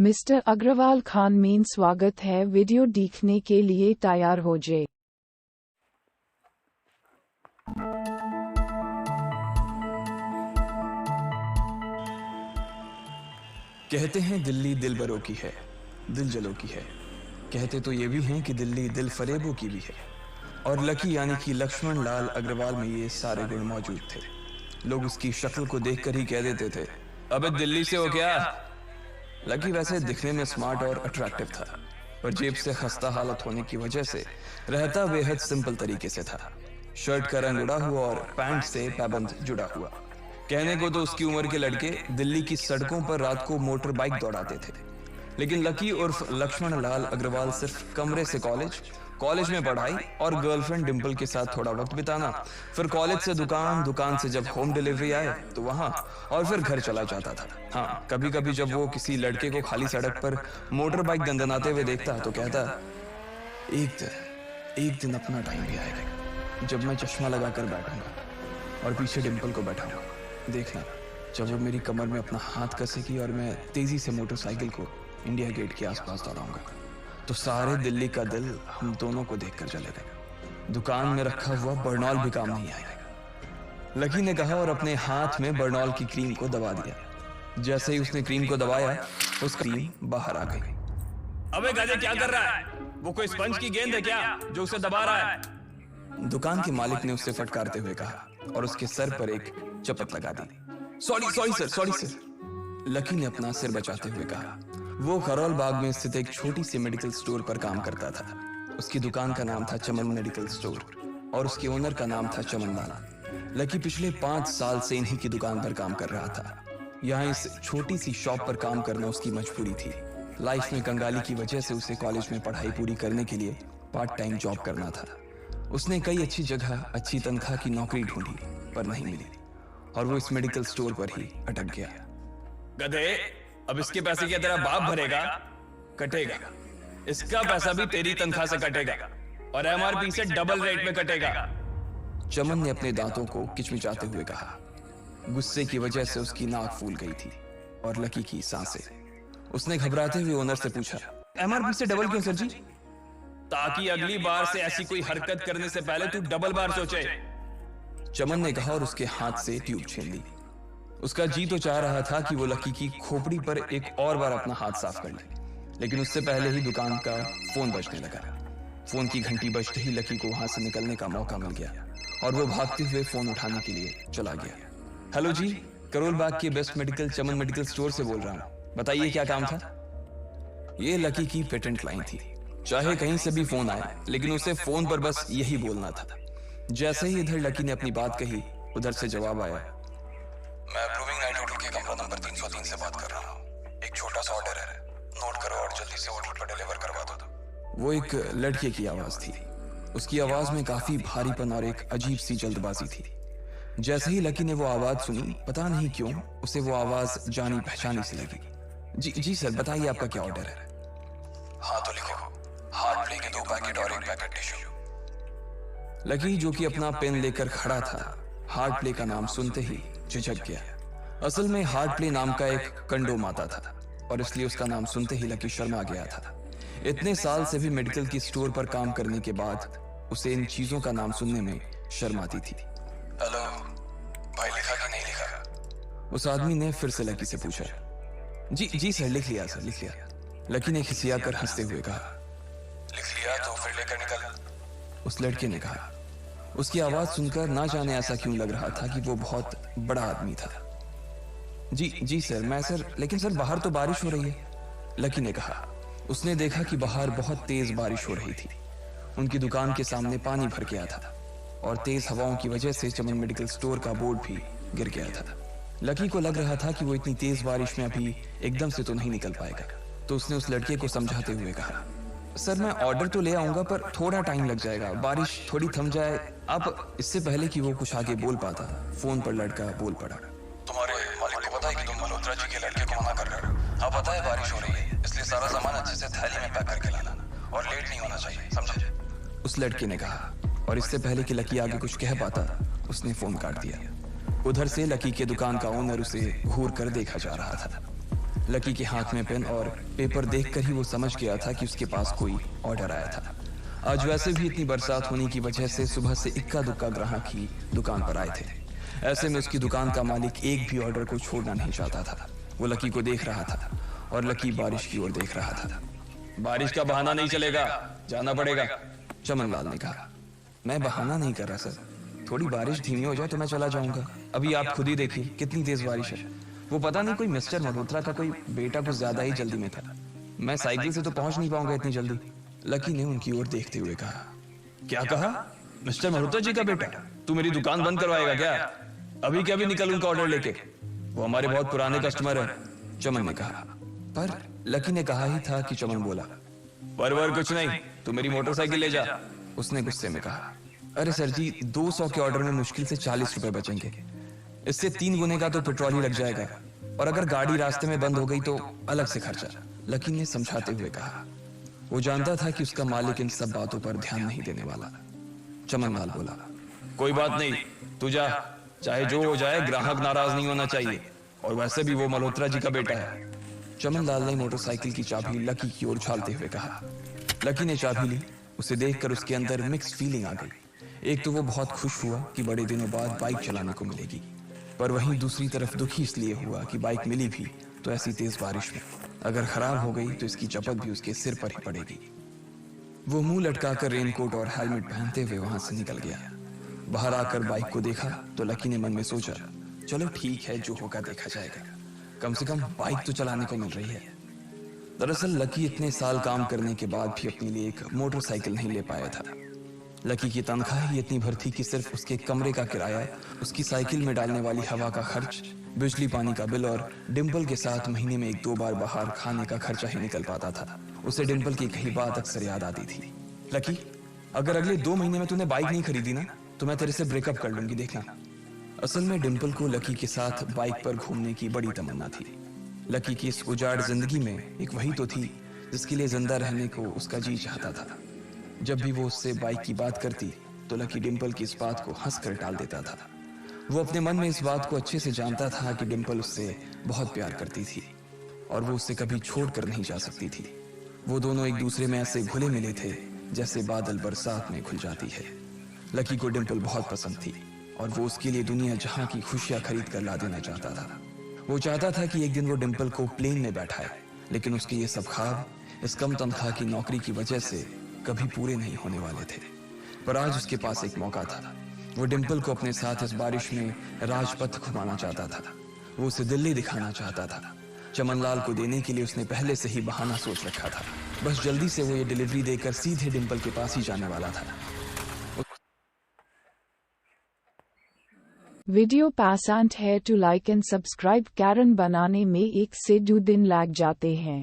Mister Agarwal Khan mean स्वागत है। Video देखने के लिए तैयार हो जाए। कहते हैं दिल्ली दिल बरों की है, दिल जलों की है। कहते तो ये भी हैं कि दिल्ली दिल फरेबों की भी है। और लकी यानी कि लक्ष्मण लाल अग्रवाल में ये सारे गुण मौजूद थे। लोग उसकी शक्ल को देखकर ही कह देते थे, अबे दिल्ली से हो क्या? लकी वैसे दिखने में स्मार्ट और अट्रैक्टिव था, पर जेब से खस्ता हालत होने की वजह से रहता बेहद सिंपल तरीके से था। शर्ट का रंग उड़ा हुआ और पैंट से पैबंद जुड़ा हुआ। कहने को तो उसकी उम्र के लड़के दिल्ली की सड़कों पर रात को मोटर बाइक दौड़ाते थे, लेकिन लकी उर्फ लक्ष्मण लाल अग्रवाल सिर्फ कमरे से कॉलेज में पढ़ाई और गर्लफ्रेंड डिंपल के साथ थोड़ा वक्त बिताना, फिर कॉलेज से दुकान, दुकान से जब होम डिलीवरी आए तो वहां, और फिर घर चला जाता था। हाँ, कभी कभी जब वो किसी लड़के को खाली सड़क पर मोटर बाइक दंदनाते हुए देखता तो कहता, एक दिन अपना टाइम भी आएगा जब मैं चश्मा लगाकर बैठूंगा और पीछे डिंपल को बैठाऊंगा। देखना, जब वो मेरी कमर में अपना हाथ कसेगी और मैं तेजी से मोटरसाइकिल को इंडिया गेट के आसपास दौड़ाऊंगा, तो सारे दिल्ली का दिल हम दोनों को देखकर जलेगा। दुकान में रखा हुआ बर्नॉल भी काम नहीं आएगा। लकी ने कहा और अपने हाथ में बर्नॉल की क्रीम को दबा दिया। जैसे ही उसने क्रीम को दबाया, उस क्रीम बाहर आ गई। अबे गाजे क्या कर रहा है? वो कोई स्पंज की गेंद है क्या जो उसे दबा रहा है? दुकान के मालिक ने उससे फटकारते हुए कहा और उसके सर पर एक चपत लगा दी। Sorry sir. लकी ने अपना सिर बचाते हुए कहा। वो खरोल बाग में स्थित एक छोटी सी मेडिकल स्टोर पर काम करता था। उसकी दुकान का नाम था चमन मेडिकल स्टोर और उसके ओनर का नाम था चमन लाल। लकी पिछले 5 साल से इन्हीं की दुकान पर काम कर रहा था। यहाँ इस छोटी सी शॉप पर काम करना उसकी मजबूरी थी। लाइफ में कंगाली की वजह से उसे कॉलेज में पढ़ाई पूरी करने के लिए पार्ट टाइम जॉब करना था। उसने कई अच्छी जगह अच्छी तनख्वाह की नौकरी ढूंढी, पर नहीं मिली और वो इस मेडिकल स्टोर पर ही अटक गया। गधे, अब इसके पैसे क्या तेरा बाप भरेगा? कटेगा। इसका पैसा भी तेरी तनख्वाह से कटेगा और एमआरपी से डबल रेट में कटेगा। चमन ने अपने दांतों को किचमिचाते हुए कहा। गुस्से की वजह से उसकी नाक फूल गई थी और लकी की सांसें। उसने घबराते हुए ओनर से पूछा, एमआरपी से डबल क्यों सर जी? ताकि अगली बार से ऐसी कोई हरकत करने से पहले तू डबल बार सोचे। चमन ने कहा और उसके हाथ से ट्यूब छीन ली। उसका जी तो चाह रहा था कि वो लकी की खोपड़ी पर एक और बार अपना हाथ साफ कर ले, लेकिन उससे पहले ही दुकान का फोन बजने लगा। फोन की घंटी बजते ही लकी को वहां से निकलने का मौका मिल गया और वो भागते हुए फोन उठाने के लिए चला गया। हेलो जी, करोल बाग के बेस्ट मेडिकल चमन मेडिकल स्टोर से बोल रहा हूँ, बताइए क्या काम था? ये लकी की पेटेंट लाइन थी। चाहे कहीं से भी फोन आए, लेकिन उसे फोन पर बस यही बोलना था। जैसे ही इधर लकी ने अपनी बात कही, उधर से जवाब आया, मैं अप्रूविंग नाइट होटल के कमरा नंबर 303 से बात कर रहा हूँ। एक छोटा सा ऑर्डर है, नोट करो और जल्दी से होटल पर डिलीवर करवा दो। वो एक लड़के की आवाज थी। उसकी आवाज में काफी भारीपन और एक अजीब सी जल्दबाजी थी। जैसे ही लकी ने वो आवाज सुनी, पता नहीं क्यों उसे वो आवाज जानी पहचानी सी लगी। जी सर, बताइए आपका क्या ऑर्डर है? हाँ तो लिखो, हार्ट प्ले के 2 पैकेट और 1 पैकेट टिश्यू। लकी जो कि अपना पेन लेकर खड़ा था, हार्ट प्ले का नाम सुनते ही झिझक गया। असल में हार्ट प्ले नाम का एक कंडोम आता था और इसलिए उसका नाम सुनते ही लकी शर्मा गया था। इतने साल से भी मेडिकल की स्टोर पर काम करने के बाद उसे इन चीजों का नाम सुनने में शर्म आती थी। हेलो भाई, लिखा कि नहीं लिखा? उस आदमी ने फिर से लकी से पूछा। जी सर, लिख लिया सर, लिख लिया। लकी ने खिसियाकर हंसते हुए कहा। लिख लिया तो फिर लेकर निकल, उस लड़के ने कहा। उसकी आवाज सुनकर ना जाने ऐसा क्यों लग रहा था कि वो बहुत बड़ा आदमी था। जी सर, लेकिन सर बाहर तो बारिश हो रही है, लकी ने कहा। उसने देखा कि बाहर बहुत तेज बारिश हो रही थी। उनकी दुकान के सामने पानी भर गया था और तेज हवाओं की वजह से चमन मेडिकल स्टोर का बोर्ड भी गिर गया था। लकी को लग रहा था कि वो इतनी तेज बारिश में अभी एकदम से तो नहीं निकल पाएगा, तो उसने उस लड़के को समझाते हुए कहा, सर मैं ऑर्डर तो ले आऊंगा पर थोड़ा टाइम लग जाएगा, बारिश थोड़ी थम जाए। अब इससे पहले कि वो कुछ आगे बोल पाता, फोन पर लड़का बोल पड़ा। तुम्हारे मालिक को पता है कि तुम मल्होत्रा जी के लड़के को मना कर रहे हो? हाँ पता है, बारिश हो रही है, इसलिए सारा सामान अच्छे से थैली में पैक करके लाना और लेट नहीं होना चाहिए, समझे? उस लड़के ने कहा और इससे पहले कि लकी आगे कुछ कह पाता, उसने फोन काट दिया। उधर से लकी के दुकान का ओनर उसे घूर कर देखा जा रहा था। लकी के हाथ में पेन और पेपर देखकर ही वो समझ गया था कि उसके पास कोई ऑर्डर आया था। आज वैसे भी इतनी बरसात होने की वजह से सुबह से इक्का दुक्का ग्राहक ही दुकान पर आए थे। ऐसे में उसकी दुकान का मालिक एक भी ऑर्डर को छोड़ना नहीं चाहता था। वो लकी को देख रहा था और लकी बारिश की ओर देख रहा था। बारिश का बहाना नहीं चलेगा, जाना पड़ेगा। चमनलाल ने कहा। मैं बहाना नहीं कर रहा सर, थोड़ी बारिश धीमी हो जाए तो मैं चला जाऊंगा। अभी आप खुद ही देखिए कितनी तेज बारिश है। वो पता नहीं कोई मिस्टर मल्होत्रा का कोई बेटा कुछ ज्यादा ही जल्दी में था। मैं साइकिल से तो पहुंच नहीं पाऊंगा इतनी जल्दी। लकी ने उनकी ओर देखते हुए कहा। क्या कहा? मिस्टर मल्होत्रा जी का बेटा? तू मेरी दुकान बंद करवाएगा क्या? अभी क्या भी निकल उनका ऑर्डर लेके। वो हमारे बहुत पुराने कस्टमर है। चमन ने कहा। पर लकी ने कहा ही था कि चमन बोला। परवर कुछ नहीं, तू मेरी मोटरसाइकिल ले जा। उसने गुस्से में कहा। अरे सर जी, 200 के ऑर्डर में मुश्किल से 40 रुपए बचेंगे। इससे 3 गुने का तो पेट्रोल ही लग जाएगा, और अगर गाड़ी रास्ते में बंद हो गई तो अलग से खर्चा। लकी ने समझाते हुए कहा। वो जानता था कि उसका मालिक इन सब बातों पर ध्यान नहीं देने वाला। चमनलाल बोला। कोई बात नहीं, तू जा, चाहे जो हो जाए ग्राहक नाराज नहीं होना चाहिए, और वैसे भी वो मल्होत्रा जी का बेटा है। चमनलाल ने मोटरसाइकिल की चाबी लकी की ओर उछालते हुए कहा। लकी ने चाबी ली। उसे देखकर उसके अंदर मिक्स फीलिंग आ गई। एक तो वो बहुत खुश हुआ कि बड़े दिनों बाद बाइक चलाने को मिलेगी, पर वहीं दूसरी तरफ दुखी इसलिए हुआ कि बाइक मिली भी तो ऐसी तेज बारिश में अगर खराब हो गई तो इसकी चपत भी उसके सिर पर ही पड़ेगी। वो मुंह लटकाकर रेनकोट और हेलमेट पहनते हुए वहां से निकल गया। बाहर आकर बाइक को देखा तो लकी ने मन में सोचा, चलो ठीक है, जो होगा देखा जाएगा, कम से कम बाइक तो चलाने को मिल रही है। दरअसल लकी इतने साल काम करने के बाद भी अपने लिए एक मोटरसाइकिल नहीं ले पाया था। लकी की तनख्वाह ही इतनी भर थी कि सिर्फ उसके कमरे का किराया, उसकी साइकिल में डालने वाली हवा का खर्च, बिजली पानी का बिल और डिंपल के साथ महीने में 1-2 बार बाहर खाने का खर्चा ही निकल पाता था। उसे डिंपल की कही बात अक्सर याद आती थी। लकी, अगर अगले 2 महीने में तूने बाइक नहीं खरीदी ना तो मैं तेरे से ब्रेकअप कर लूंगी, देखना। असल में डिंपल को लकी के साथ बाइक पर घूमने की बड़ी तमन्ना थी। लकी की इस उजाड़ जिंदगी में एक वही तो थी जिसके लिए जिंदा रहने को उसका जी चाहता था। जब भी वो उससे बाइक की बात करती तो लकी डिंपल की इस बात को हंसकर टाल देता था। वो अपने मन में इस बात को अच्छे से जानता था कि डिंपल उससे बहुत प्यार करती थी और वो उससे कभी छोड़कर नहीं जा सकती थी। वो दोनों एक दूसरे में ऐसे घुले मिले थे जैसे बादल बरसात में घुल जाती है। लकी को डिंपल बहुत पसंद थी और वो उसके लिए दुनिया जहां की खुशियां खरीद कर ला देना चाहता था। वो चाहता था कि एक दिन वो डिंपल को प्लेन में बैठाए, लेकिन उसके ये सब ख्वाब इस कम तनख्वाह की नौकरी की वजह से कभी पूरे नहीं होने वाले थे। पर आज उसके पास एक मौका था। वो डिंपल को अपने साथ इस बारिश में राजपथ घुमाना चाहता था। वो उसे दिल्ली दिखाना चाहता था। चमनलाल को देने के लिए उसने पहले से ही बहाना सोच रखा था। बस जल्दी से वो ये डिलीवरी देकर सीधे डिंपल के पास ही जाने वाला था। वीडियो पसंद है तो लाइक एंड सब्सक्राइब। कारण बनाने में 1 से 2 दिन लग जाते हैं।